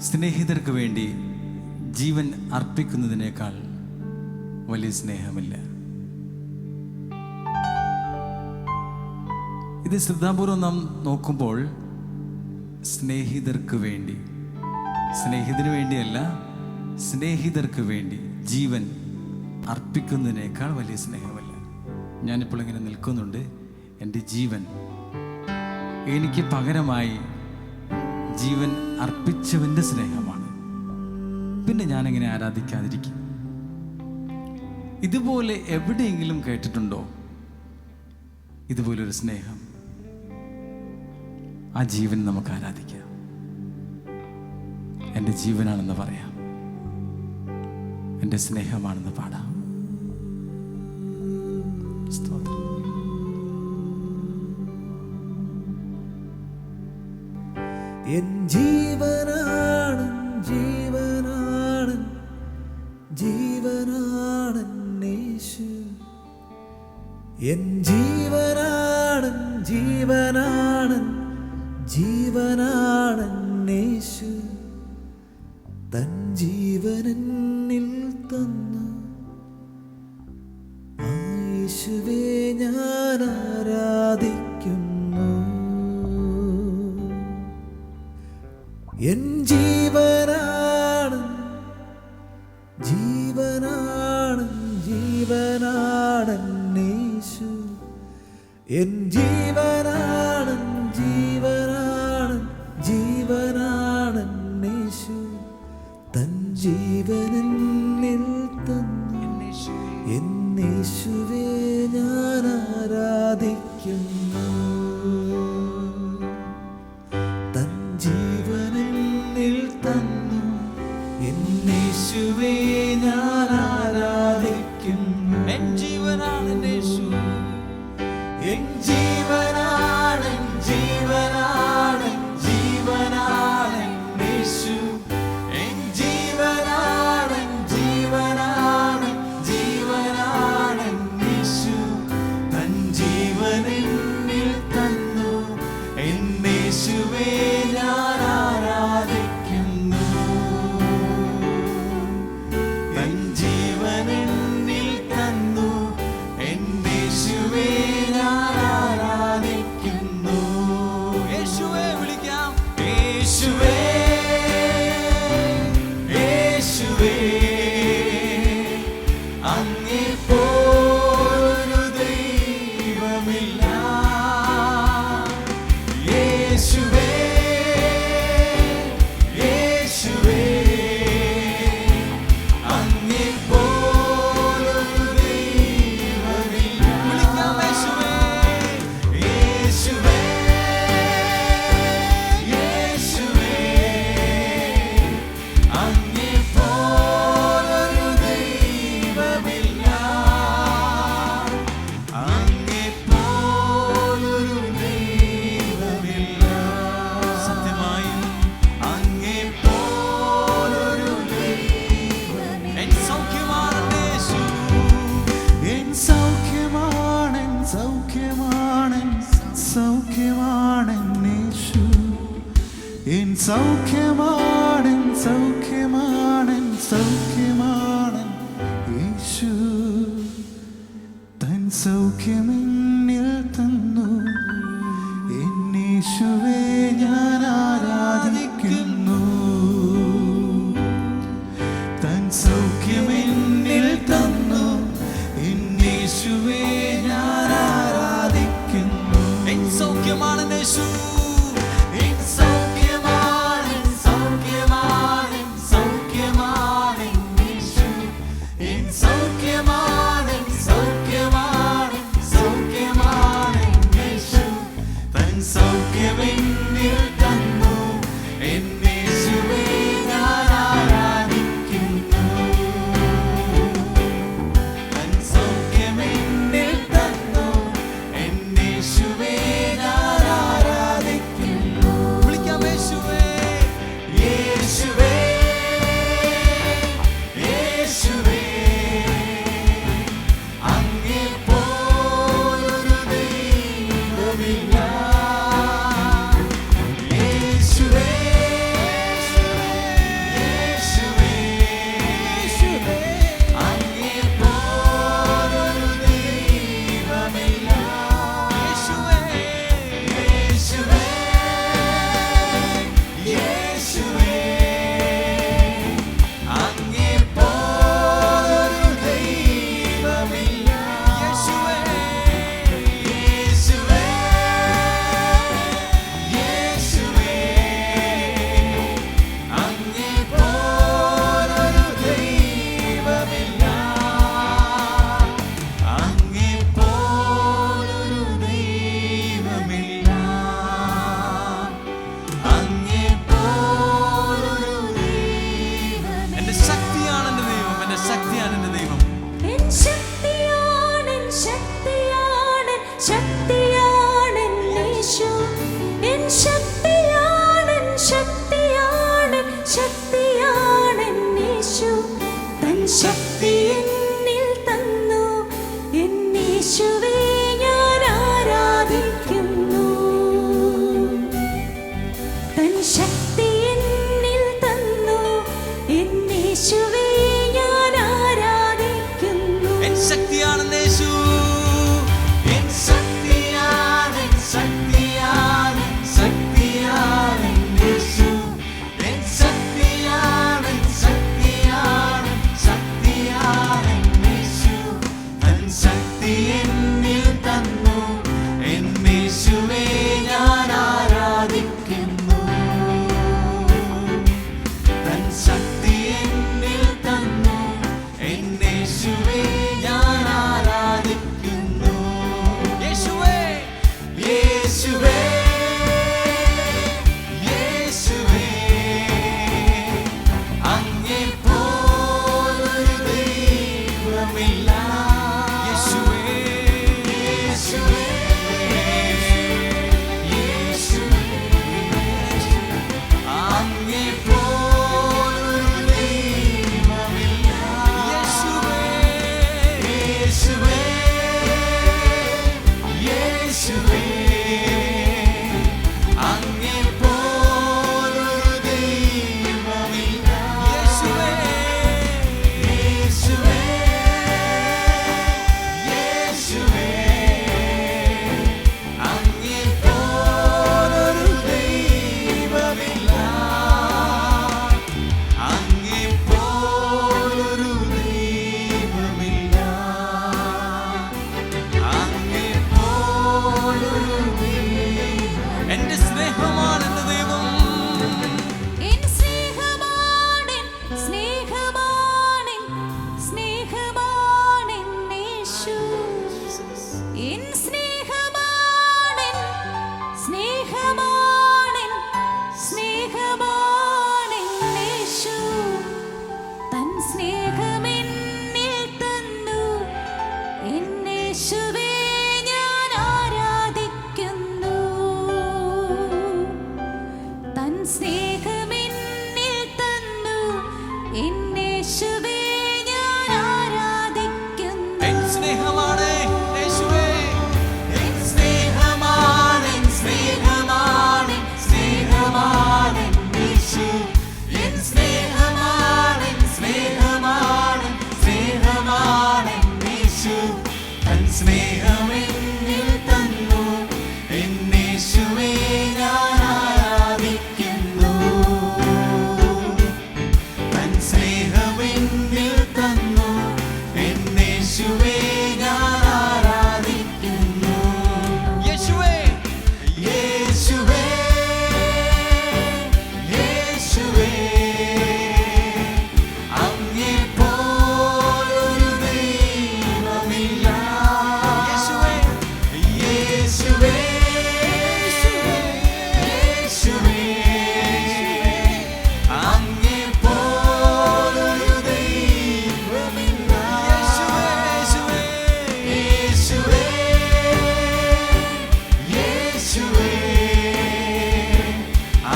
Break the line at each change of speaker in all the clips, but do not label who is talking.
സ്നേഹിതർക്ക് വേണ്ടി ജീവൻ അർപ്പിക്കുന്നതിനേക്കാൾ വലിയ സ്നേഹമില്ല. ഇത് ശ്രദ്ധാപൂർവം നാം നോക്കുമ്പോൾ സ്നേഹിതർക്ക് വേണ്ടി, സ്നേഹിതന് വേണ്ടിയല്ല, സ്നേഹിതർക്ക് വേണ്ടി ജീവൻ അർപ്പിക്കുന്നതിനേക്കാൾ വലിയ സ്നേഹമില്ല. ഞാനിപ്പോൾ ഇങ്ങനെ നിൽക്കുന്നുണ്ട്, എൻ്റെ ജീവൻ എനിക്ക് പകരമായി ജീവൻ അർപ്പിച്ചവൻ്റെ സ്നേഹമാണ്. പിന്നെ ഞാനെങ്ങനെ ആരാധിക്കാതിരിക്കും? ഇതുപോലെ എവിടെയെങ്കിലും കേട്ടിട്ടുണ്ടോ ഇതുപോലൊരു സ്നേഹം? ആ ജീവൻ നമുക്ക് ആരാധിക്കാം. എൻ്റെ ജീവനാണെന്ന് പറയാം, എൻ്റെ സ്നേഹമാണെന്ന് പാടാം.
എൻ ജീവനാണ്, ജീവനാണ്, ജീവനാണ് യേശു. എൻ ജീവനാണ്, ജീവനാണ്, ജീവനാണ് യേശു. തൻ ജീവനെന്നിൽ തന്നു ആ യേശുവേ ഞാൻ ആരാധിക്കുന്നു. എൻ ജീവനാണ്, ജീവനാണ്, ജീവനാണ് യേശു. എൻ ജീവനാണ്, ജീവനാണ്, ജീവനാണ് യേശു. തൻ ജീവനെന്നിൽ തന്നു എൻ യേശുവേ ഞാൻ ആരാധിക്കുന്നു. ജീവനെന്നിൽ തന്നു എൻ യേശുവേ ഞാൻ ആരാധിക്കുന്നു. എൻ ജീവനാണ് യേശു, എൻ ജീവനാണ്, ജീവനാണ്, ജീവനാണ് യേശു. എൻ ജീവനാണ്, ജീവനാണ്, ജീവനാണ് യേശു. തൻ ജീവനെന്നിൽ തന്നു എൻ യേശുവേ ഞാൻ ആരാധിക്കുന്നു. എൻ ജീവനെന്നിൽ തന്നു എൻ യേശുവേ ഞാൻ ആരാധിക്കുന്നു. യേശുവേ വിളിക്കാം, യേശുവേ, യേശുവേ, അങ്ങേപ്പോലൊരു ദൈവമില്ല. യേശുവേ, യേശുവേ, അങ്ങേപ്പോലൊരു ദൈവമില്ല. വിളിക്കാം യേശുവേ, യേശുവേ, യേശുവേ, അങ്ങേപ്പോലൊരു ദൈവമില്ല. അങ്ങേപ്പോലൊരു ദൈവമില്ല. സത്യമായും അങ്ങേപ്പോലൊരു ദൈവമില്ല. എൻ സൗഖ്യമാണ് യേശു, എൻ സൗഖ്യമാണ്, സൗഖ്യമാണ്, സൗഖ്യമാണ് യേശു. എൻ സൗഖ്യമാണ്, സൗഖ്യമാണ്, സൗഖ്യമാണ് യേശു. തൻ സൗഖ്യമെന്നിൽ തന്നു എൻ യേശുവേ ഞാൻ ആരാധിക്കുന്നു. തൻ സൗഖ്യമെന്നിൽ തന്നു എൻ യേശുവേ ഞാൻ ആരാധിക്കുന്നു. എൻ സൗഖ്യമാണ് യേശു, എൻ സൗഖ്യമാണ്, സൗഖ്യമാണ്, സൗഖ്യമാണ് യേശു. എൻ സൗഖ്യമാണ്, സൗഖ്യമാണ്, സൗഖ്യമാണ് യേശു. തൻ സൗഖ്യമെന്നിൽ തന്നു എൻ യേശുവേ ഞാൻ ആരാധിക്കുന്നു. തൻ സൗഖ്യമെന്നിൽ തന്നു എൻ യേശുവേ ഞാൻ ആരാധിക്കുന്നു. യേശുവേ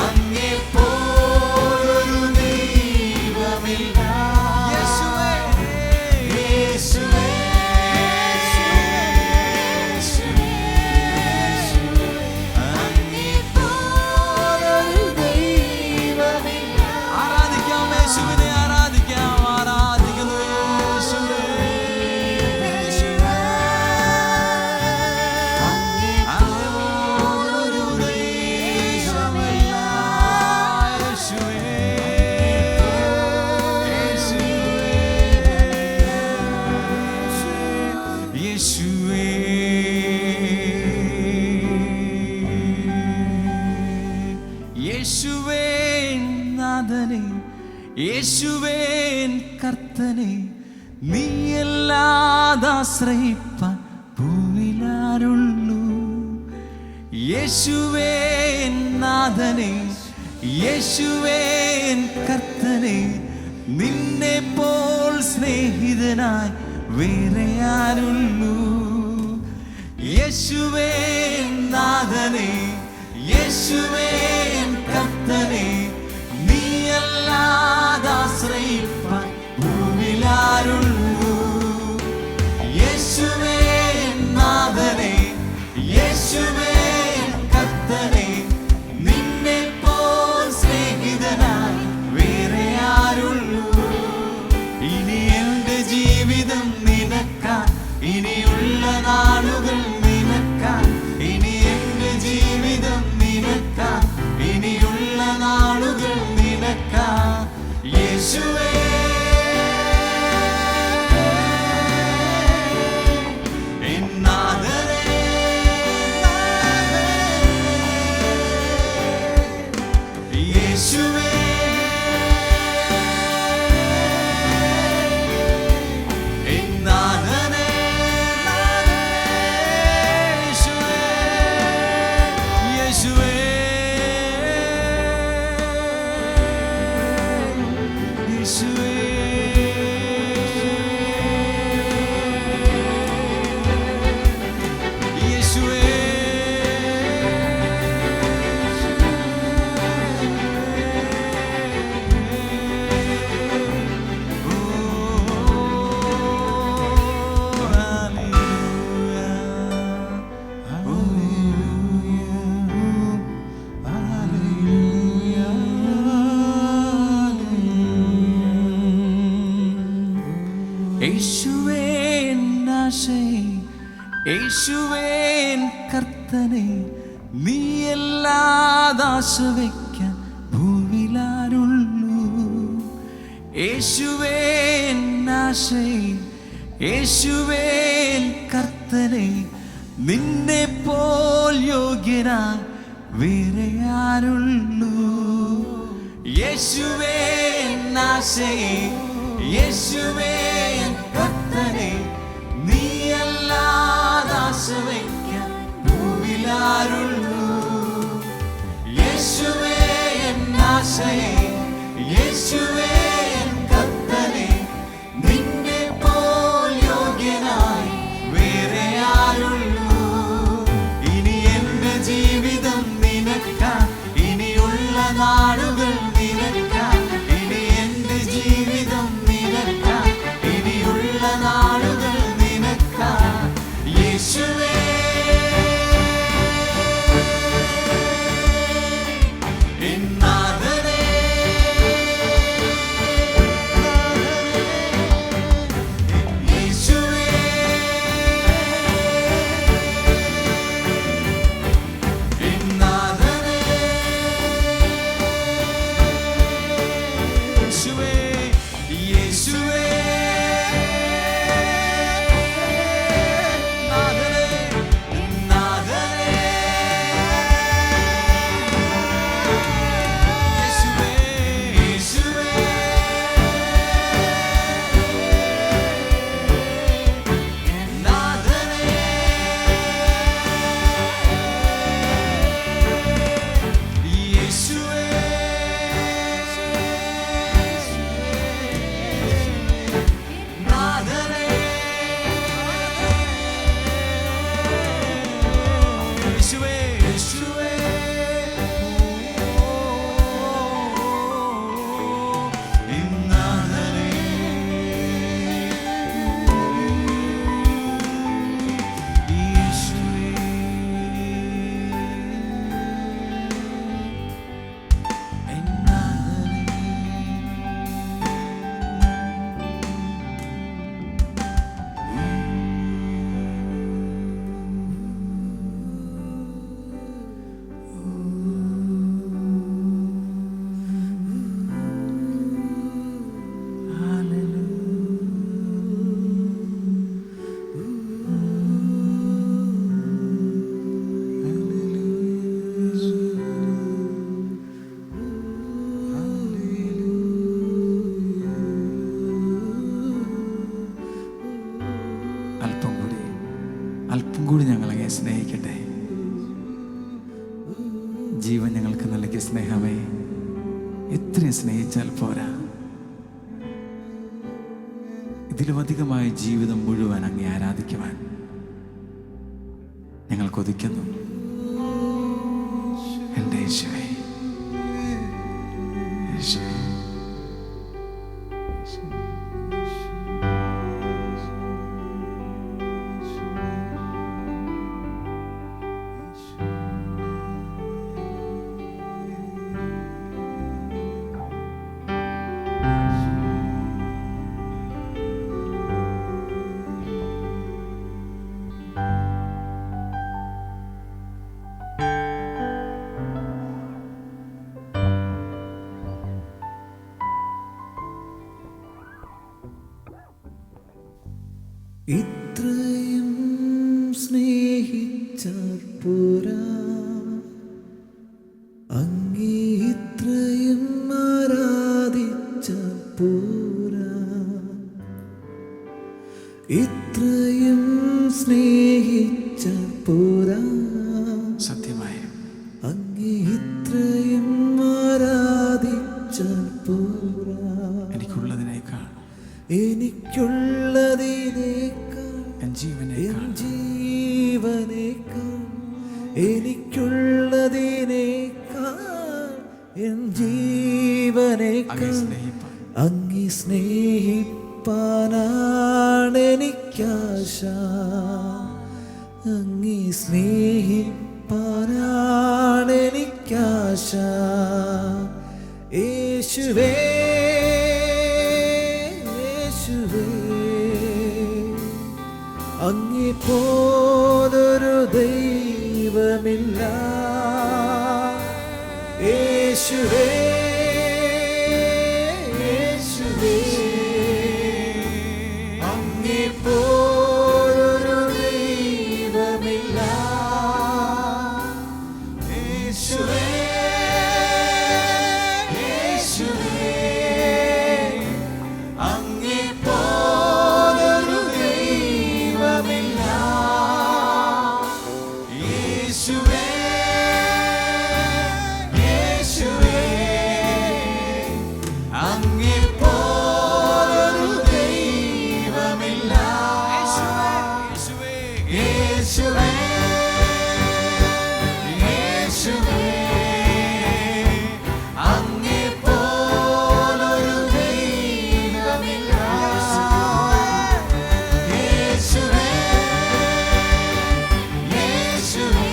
അങ്ങേപ്പോലൊരു ദൈവമില്ല. യേശുവേ യേശുവേ അങ്ങേപ്പോലൊരു ദൈവമില്ല. ആരാധിക്കാം യേശുവിനെ, ആരാധിക്കാം, ആരാധിക്കുന്നു യേശുവേ. അങ്ങേപ്പോലൊരു ദൈവമില്ല. യേശുവേ യേശുവേ യേശുവേ നാഥനെ, യേശുവേ കർത്തനെ, നീയല്ലാതാശ്രയിപ്പാൻ ഭൂമിലാരുള്ളൂ. യേശുവേ നാഥനെ, യേശുവേ കർത്തനെ, നിന്നെ പോൽ സ്നേഹിതനായി വേറെ ആരുള്ളൂ. യേശുവേ നാഥനെ, യേശുവേ കർത്തനെ, നീയല്ലാതാശ്രയിപ്പാൻ ഭൂമിലാരുള്ളൂ. യേശുവേ നാഥനെ, യേശുവേ കർത്തനെ, നിന്നെ പോൽ സ്നേഹിതനായി വേറെ ആരുള്ളൂ. ഇനി എന്റെ ജീവിതം നിനക്കാ, ഇനിയുള്ള നാളുകൾ നിനക്കാ. ഇനി എന്റെ ജീവിതം നിനക്കാ, ഇനിയുള്ള നാളുകൾ നിനക്കാ. യേശുവേ എന്നാഥനേ, യേശുവേ എന്നാഥനേ, യേശുവേ യേശുവേ യേശുവേ യേശുവേ നാശേ, യേശുവേ കർത്തനെ, നീയല്ലാതാശ വയ്ക്കാൻ ഭൂവിലാരുള്ളൂ. യേശുവേ നാശേ, യേശുവേ കർത്തനെ, നിന്നെ പോൽ യോഗ്യനായി വേറെ ആരുള്ളൂ. യേശുവേ നാശേ, യേശുവേ കർത്തനെ, നീയല്ലാതാശ വയ്ക്കാൻ ഭൂവിലാരുള്ളൂ. യേശുവേ നാശേ, യേശുവേ കർത്തനെ, നിന്നെ പോൽ യോഗ്യനായി വേറെ ആരുള്ളൂ. ഇനി എന്റെ ജീവിതം നിനക്കാ, ഇനിയുള്ള നാളുകൾ നിനക്കാ. ഇനി എന്റെ ജീവിതം നിനക്കാ, ഇനിയുള്ള നാളുകൾ നിനക്കാ. യേശുവേ എന്നാഥനേ,
ജീവൻ ഞങ്ങൾക്ക് നൽകിയ സ്നേഹമേ, എത്രയും സ്നേഹിച്ചാൽ പോരാ. ഇതിലുമധികമായ ജീവിതം മുഴുവൻ അങ്ങേ ആരാധിക്കുവാൻ ഞങ്ങൾ കൊതിക്കുന്നു. എൻ്റെ യേശുവേ, യേശുവേ.
ഇത്രയും സ്നേഹിച്ചാൽ പോരാ, അങ്ങേ ഇത്രയും ആരാധിച്ചാൽ പോരാ, ഇത്രയും സ്നേഹിച്ചാൽ പോരാ,
സത്യമായും
അങ്ങേ ഇത്രയും ആരാധിച്ചാൽ പോരാ.
എനിക്കുള്ളതിനേക്കാൾ
എൻ ജീവനേക്കാൾ എനിക്കുള്ളതിനേക്കാൾ എൻ ജീവനേക്കാൾ അങ്ങേ സ്നേഹിപ്പാനാണ് എനിക്കാശ, അങ്ങേ സ്നേഹിപ്പാനാണ് എനിക്കാശ. യേശുവേ, അങ്ങേ പോലൊരു ദൈവമില്ല. യേശുവേ, യേശുവേ, അങ്ങേ പോലൊരു ദൈവമില്ല. യേശുവേ, യേശുവേ, അങ്ങേ പോലൊരു ദൈവമില്ല. യേശുവേ, യേശുവേ, അങ്ങേ പോലൊരു ദൈവമില്ല. യേശുവേ, യേശുവേ, അങ്ങേ പോലൊരു ദൈവമില്ല. യേശുവേ, യേശുവേ,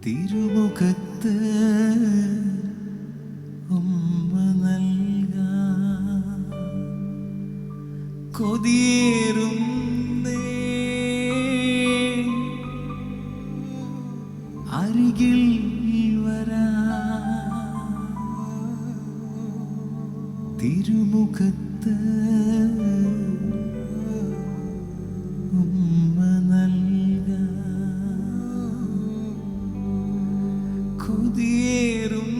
തിരുമുഖത്ത് ഉമ്മ നൽകാൻ കൊതിയേറും അരികിൽ വരാ തിരുമുഖത്ത് ഉമ്മ നൽകാൻ കൊതിയേറും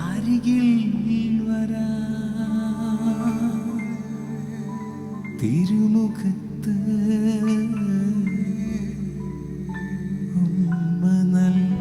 അരികിൽ വരാ തിരുമുഖത്ത് ഉമ്മ നൽകാൻ.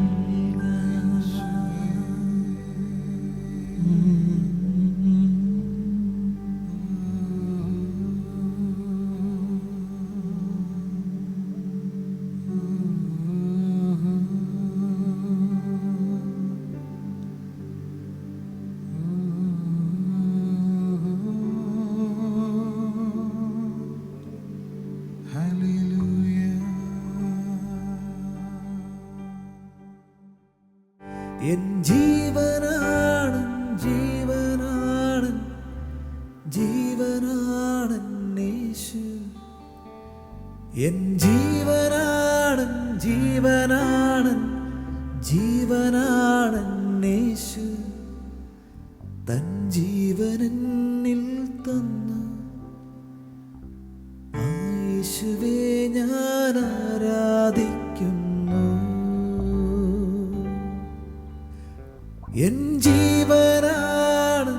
എൻ ജീവനാണ് ജീവനാണ് ജീവനാണ് യേശു. എൻ ജീവനാണ് ജീവനാണ് ജീവനാണ് യേശു. തൻ ജീവനെന്നിൽ തന്നു ആ യേശുവേ ഞാൻ ആരാധിക്കുന്നു. എൻ ജീവനാണ്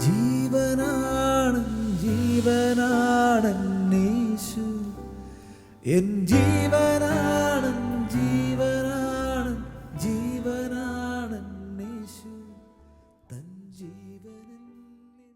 ജീവനാണ് ജീവനാണ് യേശു. എൻ ജീവനാണ് ജീവനാണ് ജീവനാണ് യേശു. തൻ ജീവനെന്നിൽ